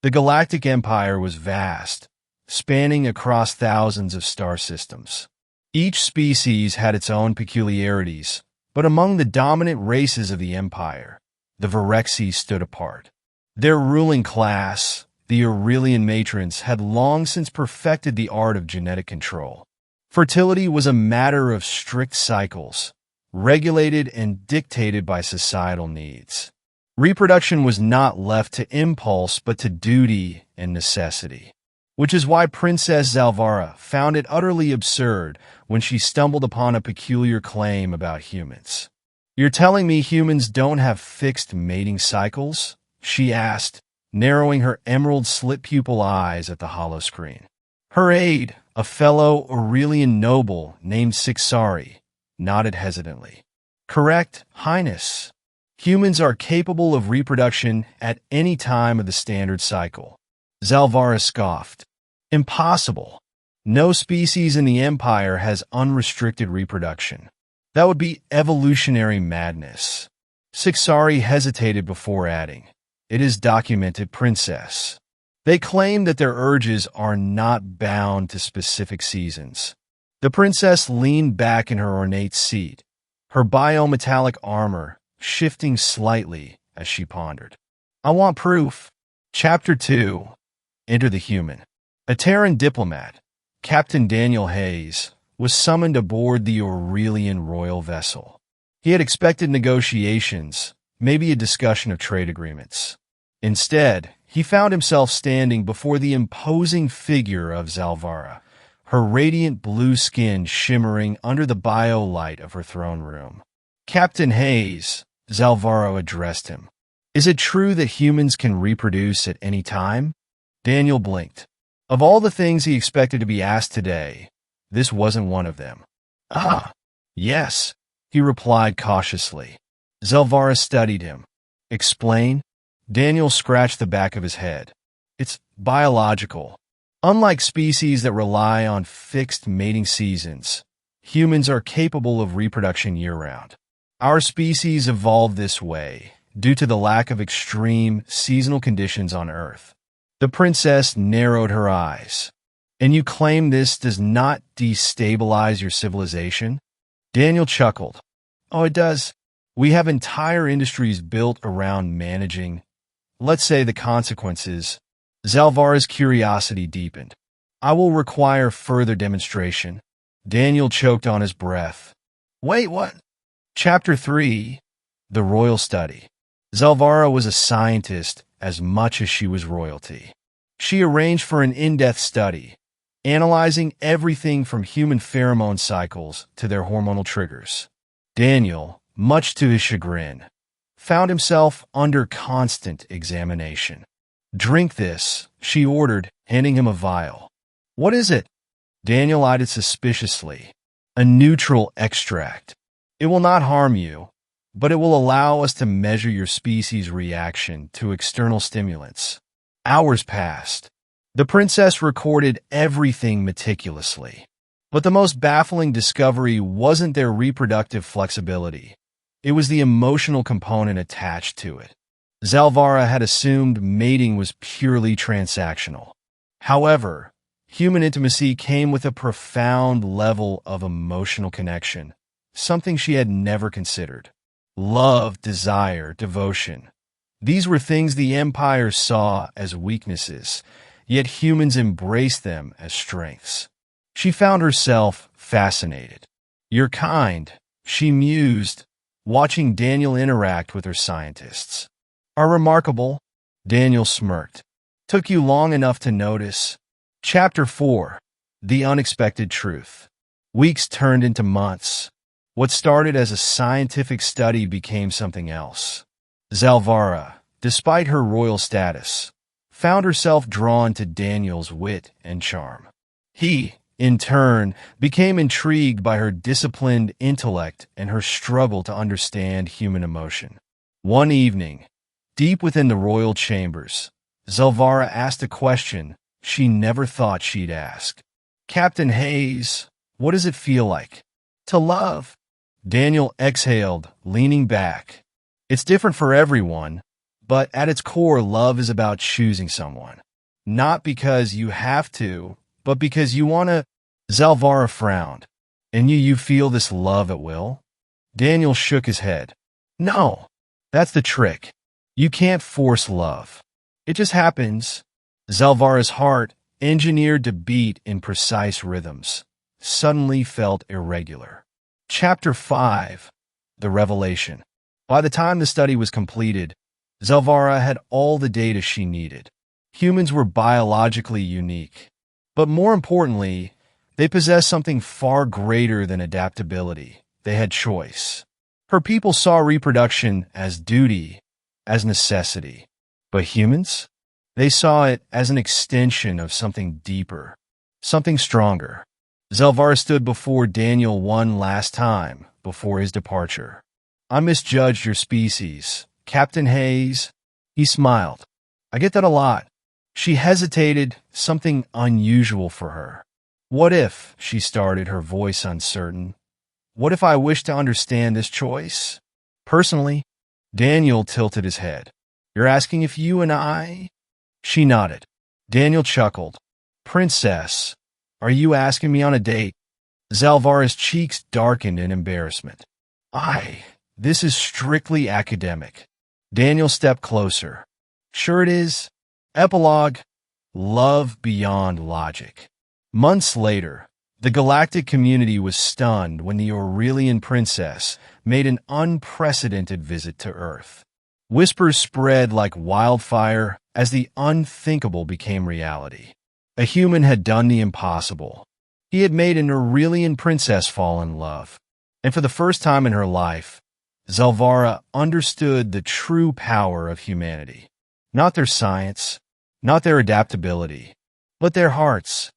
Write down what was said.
The Galactic Empire was vast, spanning across thousands of star systems. Each species had its own peculiarities, but among the dominant races of the Empire, the Virexes stood apart. Their ruling class, the Aurelian matrons, had long since perfected the art of genetic control. Fertility was a matter of strict cycles, regulated and dictated by societal needs. Reproduction was not left to impulse but to duty and necessity, which is why Princess Zalvara found it utterly absurd when she stumbled upon a peculiar claim about humans. "You're telling me humans don't have fixed mating cycles?" she asked, narrowing her emerald slit-pupil eyes at the hollow screen. Her aide, a fellow Aurelian noble named Sixari, nodded hesitantly. "Correct, Highness. Humans are capable of reproduction at any time of the standard cycle." Zalvara scoffed. "Impossible. No species in the Empire has unrestricted reproduction. That would be evolutionary madness." Sixari hesitated before adding, "It is documented, Princess. They claim that their urges are not bound to specific seasons." The princess leaned back in her ornate seat, her biometallic armor shifting slightly as she pondered. "I want proof." Chapter 2. Enter the Human. A Terran diplomat, Captain Daniel Hayes, was summoned aboard the Aurelian royal vessel. He had expected negotiations, maybe a discussion of trade agreements. Instead, he found himself standing before the imposing figure of Zalvara, her radiant blue skin shimmering under the bio-light of her throne room. "Captain Hayes," Zalvara addressed him, "is it true that humans can reproduce at any time?" Daniel blinked. Of all the things he expected to be asked today, this wasn't one of them. "Ah, yes," he replied cautiously. Zalvara studied him. "Explain?" Daniel scratched the back of his head. "It's biological. Unlike species that rely on fixed mating seasons, humans are capable of reproduction year-round. Our species evolved this way due to the lack of extreme seasonal conditions on Earth." The princess narrowed her eyes. "And you claim this does not destabilize your civilization?" Daniel chuckled. "Oh, it does. We have entire industries built around managing, let's say, the consequences." Zalvara's curiosity deepened. "I will require further demonstration." Daniel choked on his breath. "Wait, what?" Chapter 3. The Royal Study. Zalvara was a scientist as much as she was royalty. She arranged for an in-depth study, analyzing everything from human pheromone cycles to their hormonal triggers. Daniel, much to his chagrin, found himself under constant examination. "Drink this," she ordered, handing him a vial. "What is it?" Daniel eyed it suspiciously. "A neutral extract. It will not harm you, but it will allow us to measure your species' reaction to external stimulants." Hours passed. The princess recorded everything meticulously. But the most baffling discovery wasn't their reproductive flexibility. It was the emotional component attached to it. Zalvara had assumed mating was purely transactional. However, human intimacy came with a profound level of emotional connection, something she had never considered. Love, desire, devotion. These were things the Empire saw as weaknesses, yet humans embraced them as strengths. She found herself fascinated. "You're kind," she mused, watching Daniel interact with her scientists. "Are remarkable." Daniel smirked. "Took you long enough to notice." Chapter 4. The Unexpected Truth. Weeks turned into months. What started as a scientific study became something else. Zalvara, despite her royal status, found herself drawn to Daniel's wit and charm. He, in turn, became intrigued by her disciplined intellect and her struggle to understand human emotion. One evening, deep within the royal chambers, Zalvara asked a question she never thought she'd ask. "Captain Hayes, what does it feel like to love?" Daniel exhaled, leaning back. "It's different for everyone, But at its core, love is about choosing someone. Not because you have to, but because you want to. Zelvara frowned. And you feel this love at will? Daniel shook his head. No, that's the trick. You can't force love. It just happens. Zelvara's heart, engineered to beat in precise rhythms, suddenly felt irregular. Chapter 5. The Revelation. By the time the study was completed, Zelvara had all the data she needed. Humans were biologically unique. But more importantly, they possessed something far greater than adaptability. They had choice. Her people saw reproduction as duty, as necessity. But humans? They saw it as an extension of something deeper, something stronger. Zelvara stood before Daniel one last time before his departure. I misjudged your species, Captain Hayes. He smiled. I get that a lot. She hesitated, something unusual for her. What if, she started, her voice uncertain. What if I wish to understand this choice? Personally, Daniel tilted his head. You're asking if you and I? She nodded. Daniel chuckled. Princess, are you asking me on a date? Zelvara's cheeks darkened in embarrassment. This is strictly academic. Daniel stepped closer. Sure it is. Epilogue. Love beyond logic. Months later, the Galactic community was stunned when the Aurelian princess made an unprecedented visit to Earth. Whispers spread like wildfire as the unthinkable became reality. A human had done the impossible. He had made an Aurelian princess fall in love. And for the first time in her life, Zelvara understood the true power of humanity. Not their science, not their adaptability, but their hearts.